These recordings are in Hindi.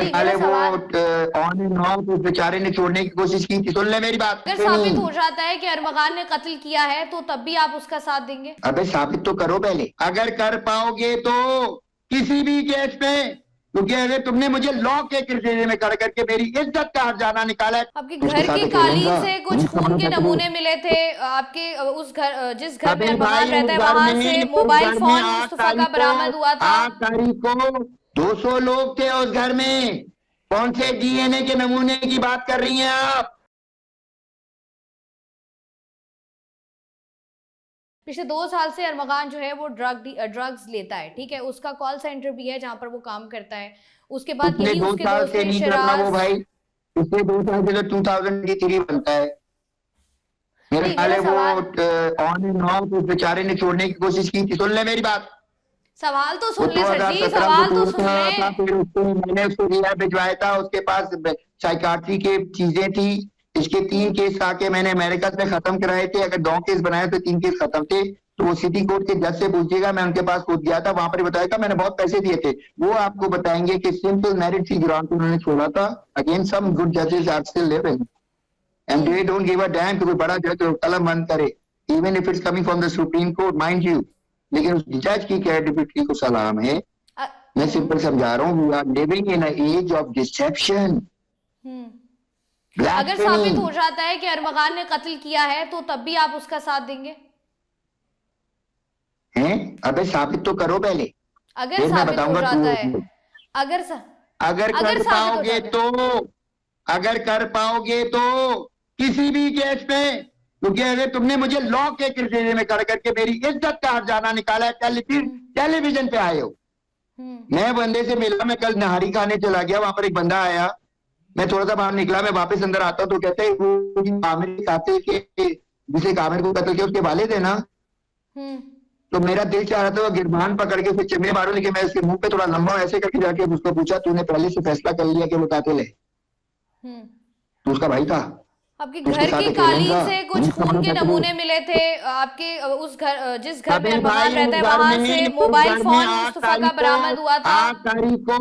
मेरे ठीक है ख्याल ना है वो सवाल। ऑन एंड ऑफ उस बेचारे ने छोड़ने की कोशिश की थी। सुन ले मेरी बात। अगर साबित हो जाता है कि अरमगान ने कत्ल किया है तो तब भी आप उसका साथ देंगे? अबे साबित तो करो पहले, अगर कर पाओगे तो किसी भी केस में। क्योंकि अगर तुमने मुझे लॉ के किरदार में खड़ा करके मेरी इज्जत का हर्जाना निकाला है, आपके उसके घर साथ की एक एविडेंस कालीन था, से कुछ पुलिस का खून बड़ा के फैसला। नमूने मिले थे आपके उस घर, जिस घर में अबे अरमगान भाई रहता है, वहां से मोबाइल उस घर में फोन मुस्तफा का बरामद हुआ था। 8 तारीख को 200 लोग थे उस घर में। कौन से डीएनए के नमूने की बात कर रही हैं आप? पिछले 2 साल से अरमगान जो है वो ड्रग्स लेता है, ठीक है, उसका कॉल सेंटर भी है जहां पर वो काम करता है। उसके बाद पिछले यही दो उसके साल दोस्त से ने नहीं करना वो शराज। भाई। पिछले 2 साल से तो 2023 बनता है। मेरे ठीक है ख्याल ना है वो सवाल। ऑन एंड ऑफ उस बेचारे ने छोड़ने की कोशिश की थी। सुन ले मेरी बात। सवाल तो वो सुन ले सर जी, 2017 को सवाल तो टूर सुन ले। था, फिर उसको मैंने उसको रिहा भिजवाया था। उसके पास साइकाट्री के चीजें थी। इसके 3 केस आके मैंने अमेरिका में खत्म कराए थे। अगर 9 केस बनाए तो 3 केस खत्म थे। तो वो सिटी कोर्ट के जज से पूछिएगा, मैं उनके पास खुद गया था, वहां पर बताया था मैंने बहुत पैसे दिए थे। वो आपको बताएंगे कि सिंपल मेरिट की ग्राउंड पे उन्होंने छोड़ा था। अगेन सम गुड जजेस are still living and they don't give a damn कि कोई बड़ा जज कलम बंद करे, even if it's coming from the Supreme Court mind you. लेकिन उस जज की क्रेडिबिलिटी को सलाम है। अ- मैं हम्म सिंपल समझा रहा हूँ, we are living in age of deception, hmm अगर ब्लैस्फेमी। साबित हो जाता है कि अरमगान ने कत्ल किया है तो तब भी आप उसका साथ देंगे? हैं? अबे साबित तो करो पहले, अगर फिर मैं साबित हो बताऊंगा जाता है, ट्रू। अगर सा, अगर अगर कर साबित हो पाओगे जाता है। तो, अगर कर पाओगे तो किसी भी केस में। क्योंकि अगर तुमने मुझे लॉ के किरदार में खड़ा करके मेरी इज्जत का हर्जाना निकाला है, टेलीविजन पे आए हो। हम्म मैं बंदे से मिला, मैं कल नहारी खाने चला गया, वहां पर एक बंदा आया। मैं थोड़ा सा बाहर निकला, मैं वापस अंदर आता तो कहते हैं वो जी आमिर खाते के जिसे आमिर को कत्ल किया उसके वालिद है ना। हम्म तो मेरा दिल चाह रहा था वो गिरबान पकड़ के फिर चिमने मारूं, लेकिन मैं उसके मुंह पे थोड़ा लंबा ऐसे करके जाके उसको पूछा, तूने पहले से फैसला कर लिया कि वो कातिल है? हम्म तो उसका भाई था, आपके तो उसके घर साथ की एक एविडेंस कालीन था, से कुछ पुलिस का खून बड़ा के फैसला। नमूने मिले थे आपके उस घर, जिस घर में अबे अरमगान भाई रहता है, वहां से उस मोबाइल घर में फोन मुस्तफा का बरामद हुआ था। 8 तारीख को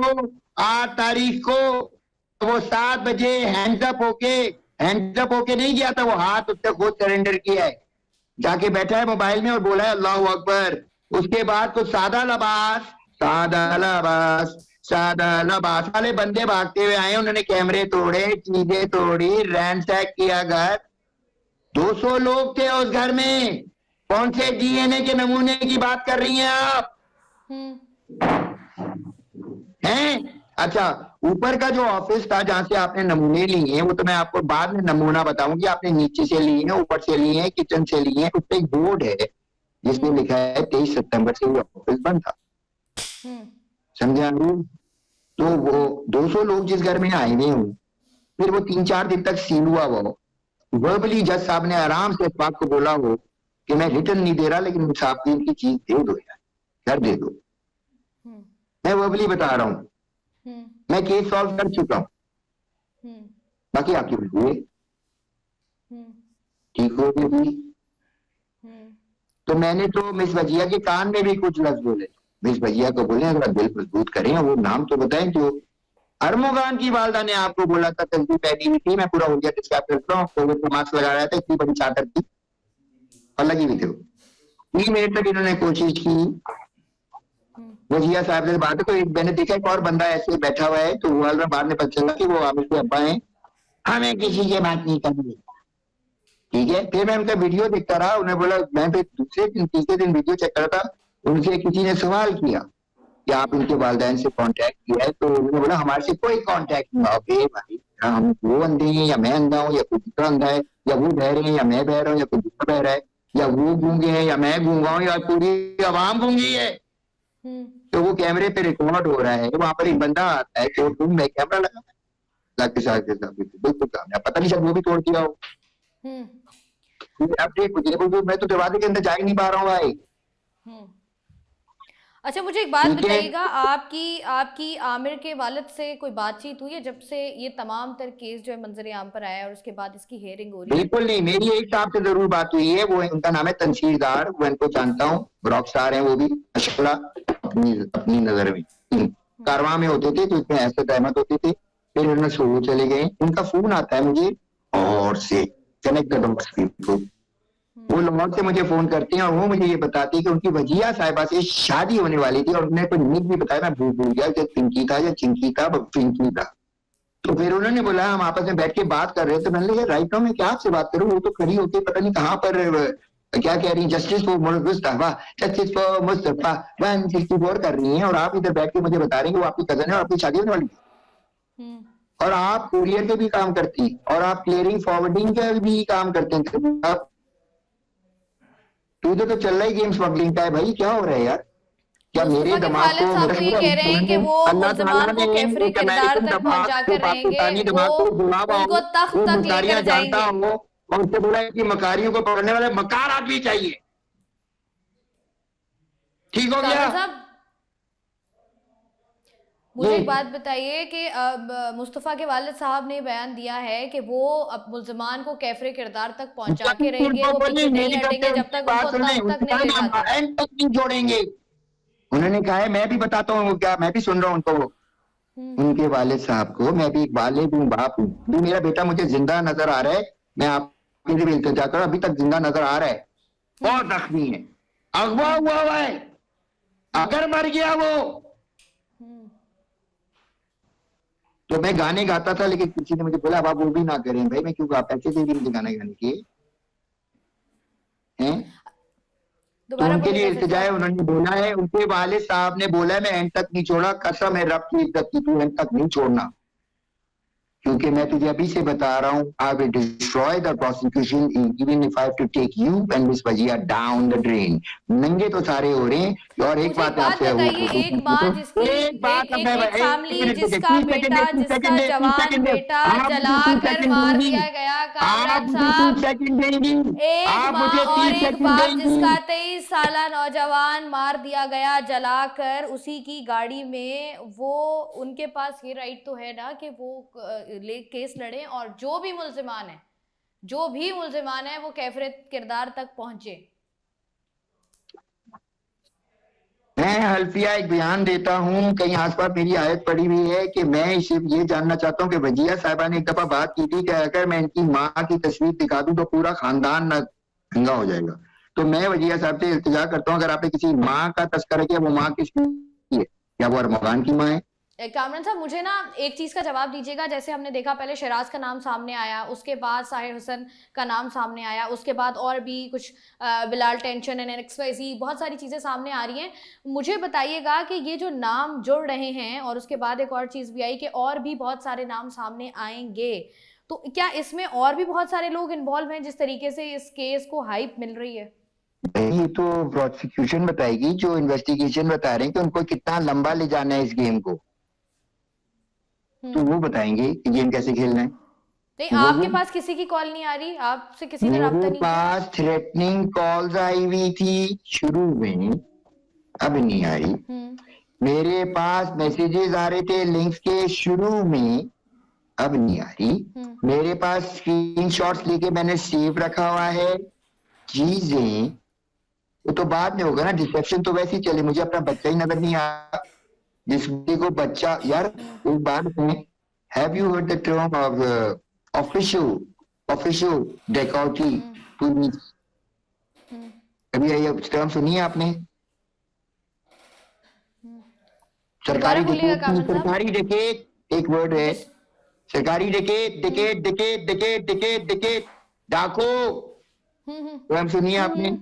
8 तारीख को वो 7 बजे हैंड्स अप होके नहीं गया था। वो हाथ उससे खुद सरेंडर किया है, जाके बैठा है मोबाइल में और बोला है अल्लाह अकबर। उसके बाद कुछ सादा लबास वाले बंदे भागते हुए आए, उन्होंने कैमरे तोड़े, चीजें तोड़ी, रैंसैक किया घर। 200 लोग थे उस घर में। कौन से डीएनए के नमूने की बात कर रही हैं आप? हम्म हैं? अच्छा, ऊपर का जो ऑफिस था जहां से आपने नमूने लिए हैं, वो तो मैं आपको बाद में नमूना बताऊंगी। आपने नीचे से लिए हैं, ऊपर से लिए हैं, किचन से लिए हैं। उस पर एक बोर्ड है जिसमें लिखा है 23 सितंबर से वो ऑफिस बंद था। समझे आप? तो वो 200 लोग जिस घर में आए हुए हों, फिर वो 3-4 दिन तक सील हुआ हो। वर्बली जज साहब ने आराम से इस बात को बोला हो कि मैं रिटर्न नहीं दे रहा, लेकिन मुझे आप की चीज दे दो यार, घर दे दो। मैं वर्बली बता रहा हूं, मैं केस सॉल्व कर चुका हूं। बाकी आपकी बुझिए ठीक हो गई। तो मैंने तो मिस वजिया के कान में भी कुछ लफ्ज बोले। मिस वजिया को बोले अगर दिल मजबूत करें, वो नाम तो बताएं जो अरमगान की वालदा ने आपको बोला था। तस्वीर पहनी हुई थी, मैं पूरा हो गया डिस्क्राइब करता हूँ। कोविड का मास्क लगा रहा था, इतनी बड़ी चादर थी और लगी हुई थी। 3 मिनट तक इन्होंने कोशिश की वजिया साहब से बात है। तो एक मैंने देखा एक और बंदा ऐसे बैठा हुआ है, तो वर्ल्ड में बाद में पता चला कि वो आमिर के अब्बा है। हमें किसी से बात नहीं करनी, ठीक है। फिर मैं उनका वीडियो देखता रहा। उन्हें बोला, मैं फिर दूसरे दिन तीसरे दिन वीडियो चेक कर रहा था, उनसे किसी ने सवाल किया कि आप उनके वालिदैन से कांटेक्ट किया है? तो उन्होंने बोला हमारे से कोई कांटेक्ट नहीं हुआ। ओके भाई, हम वो अंधे हैं या मैं अंधा हूँ या कोई दूसरा अंधा है, या वो बहरे हैं या मैं बह रहा हूँ या कोई दूसरा बह रहा है, या वो गूंगे हैं या मैं गूंगा हूँ या पूरी आवाम गूंगी है। तो वो कैमरे पे रिकॉर्ड हो रहा है। वहां पर एक बंदा आता है कोर्ट रूम में, कैमरा लगा के साथ बिल्कुल कामयाब। पता नहीं शायद वो भी तोड़ दिया हो। अब देखो, मैं तो दरवाजे के अंदर जा ही नहीं पा रहा हूँ भाई। अच्छा, मुझे एक बात ठीक है। बताइएगा, आपकी आमिर के वालिद से कोई बातचीत हुई है जब से ये तमाम तर केस जो है मंजर आम पर आया है और उसके बाद इसकी हियरिंग हो रही है? बिल्कुल नहीं, मेरी एक साहब से जरूर बात हुई है। वो उनका नाम है तनसीरदार, वो इनको जानता हूँ, रॉक स्टार है वो भी माशाल्लाह अपनी नजर में। कारवां में होते थे, तो इसमें ऐसे अहमद होते थे। फिर उन्होंने सोलो चले गए, उनका फोन आता है मुझे और से कनेक्ट द डॉट्स पीपल। वो लाहौर से मुझे फोन करते हैं और वो मुझे ये बताती है कि उनकी वजिया साहिबा से शादी होने वाली थी और उन्हें कोई निक भी बताया, मैं भूल गया कि पिंकी था या चिंकी था, पिंकी था। तो फिर उन्होंने बोला, हम आपस में बैठ के बात कर रहे थे। मैंने कहा राइट नाउ मैं क्या आपसे बात करूं, वो तो खड़ी होती पता नहीं कहाँ पर क्या कह रही, justice for Mustafa, justice for Mustafa 164 कर रही हैं और आप इधर बैठ के मुझे बता रहे हैं कि वो आपकी कजन है और आपकी शादी होने वाली थी। और आप कुरियर के भी काम करती और आप क्लियरिंग फॉरवर्डिंग का भी काम करते हैं। आप तो इधर तो चल रहा ही गेम स्मगलिंग का है भाई, क्या हो रहा है यार? क्या मेरे मुस्तफा के दिमाग वालिद को साहब तो ये कह रहे हैं कि वो अल्लाह ताला मुल्ज़िमान ने को कैफरी एक किरदार अमेरिकन तक दिमाग पहुंचा को, कर पाकिस्तानी रहेंगे, दिमाग को वो गुलाबा हो, उनको तख्त वो तक मकारियां लेकर जानता जाएंगे। हो और उससे बोला कि मकारियों को पकड़ने वाले मकार आदमी चाहिए। ठीक हो गया? कामिल साहब मुझे एक बात बताइए कि मुस्तफ़ा के वालिद साहब ने बयान दिया है कि वो अब मुल्ज़िमान को कैफरे किरदार तक पहुंचा के रहेंगे, वो पीछे नहीं हटेंगे जब तक उनको तख्त तक नहीं ले जाते। एंड तक नहीं जोड़ेंगे। उन्होंने कहा है, मैं भी बताता हूँ क्या, मैं भी सुन रहा हूँ उनको, उनके वालिद साहब को। मैं भी एक वालिद हूँ, बाप हूँ, भी मेरा बेटा मुझे जिंदा नजर आ रहा है, मैं आपके लिए भी इल्तिजा कर, अभी तक जिंदा नजर आ रहा है, बहुत जख्मी है, अगवा हुआ है, अगर मर गया वो तो मैं गाने गाता था, लेकिन किसी ने मुझे बोला अब आप वो भी ना करें भाई। मैं क्यों गा, पैसे दे भी मुझे गाने गाने के हैं। तो उनके लिए इल्तिजा है, उन्होंने बोला है, उनके वालिद साहब ने बोला है मैं एंड तक नहीं छोड़ा, कसम है रब की इज्जत की, तू एंड तक नहीं छोड़ना, क्योंकि मैं तुझे अभी से बता रहा हूँ, I will destroy the prosecution even if I have to take you and Miss Wajiya down the drain. नंगे तो सारे हो रहे हैं। और एक बात आपसे बताइए, एक माँ जिसकी एक फैमिली जिसका बेटा, जिसका जवान बेटा जलाकर मार दिया गया, कामरान साहब, एक माँ और एक बाप जिसका 23 साला नौजवान मार दिया गया जलाकर उसी की गाड़ी में, वो उनके पास ये राइट तो है ना कि वो केस लड़े और जो भी मुल्जिमान है वो कैफरे किरदार तक पहुंचे। मैं हल्फिया एक बयान देता हूँ, कहीं आसपास मेरी आयत पड़ी हुई है कि मैं सिर्फ ये जानना चाहता हूँ कि वजिया साहिबा ने एक दफा बात की थी कि अगर मैं इनकी माँ की तस्वीर दिखा दूं तो पूरा खानदान नंगा हो जाएगा। तो मैं वजिया साहब से इल्तिजा करता हूँ, अगर आपने किसी माँ का तस्करा किया, वो माँ किसकी है? क्या वो अरमगान की माँ है? कामरान साहब मुझे ना एक चीज का जवाब दीजिएगा, जैसे हमने देखा पहले शराज का नाम सामने आया, उसके बाद साहिर हुसैन का नाम सामने आया, उसके बाद और भी कुछ बिलाल टेंशन एंड XYZ बहुत सारी चीज़ें सामने आ रही हैं। मुझे बताइएगा कि ये जो नाम जुड़ रहे हैं और उसके बाद एक और चीज़ भी आई कि और भी बहुत सारे नाम सामने आएंगे, तो क्या इसमें और भी बहुत सारे लोग इन्वॉल्व हैं जिस तरीके से इस केस को हाइप मिल रही है? ये तो प्रोसिक्यूशन बताएगी, जो इन्वेस्टिगेशन बता रहे हैं कि उनको कितना लंबा ले जाना है इस गेम को, तो वो बताएंगे कि गेम कैसे खेलना है। नहीं, आपके पास किसी की कॉल नहीं आ रही? आपसे किसी ने रब्ता नहीं? मेरे पास थ्रेटनिंग कॉल्स आई हुई थी शुरू में, अब नहीं आई। मेरे पास मैसेजेस आ रहे थे लिंक्स के शुरू में, अब नहीं आ रही। मेरे पास स्क्रीनशॉट्स लेके मैंने सेव रखा हुआ है चीजें, वो तो बाद में होगा ना। डिसेप्शन तो वैसे ही चले, मुझे अपना बच्चा ही नजर नहीं आया, जिसको को बच्चा। यार एक बात है, have you heard the term of official dacoity police? कभी ये टर्म सुनी है आपने? सरकारी डकैत एक वर्ड है, सरकारी डकैत डाको, टर्म सुनिए आपने?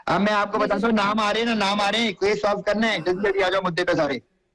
अब मैं आपको बताता हूँ, नाम आ रहे हैं ना, नाम आ रहे हैं, केस सॉल्व करना है, जल्दी जल्दी आ जाओ मुद्दे पे सारे।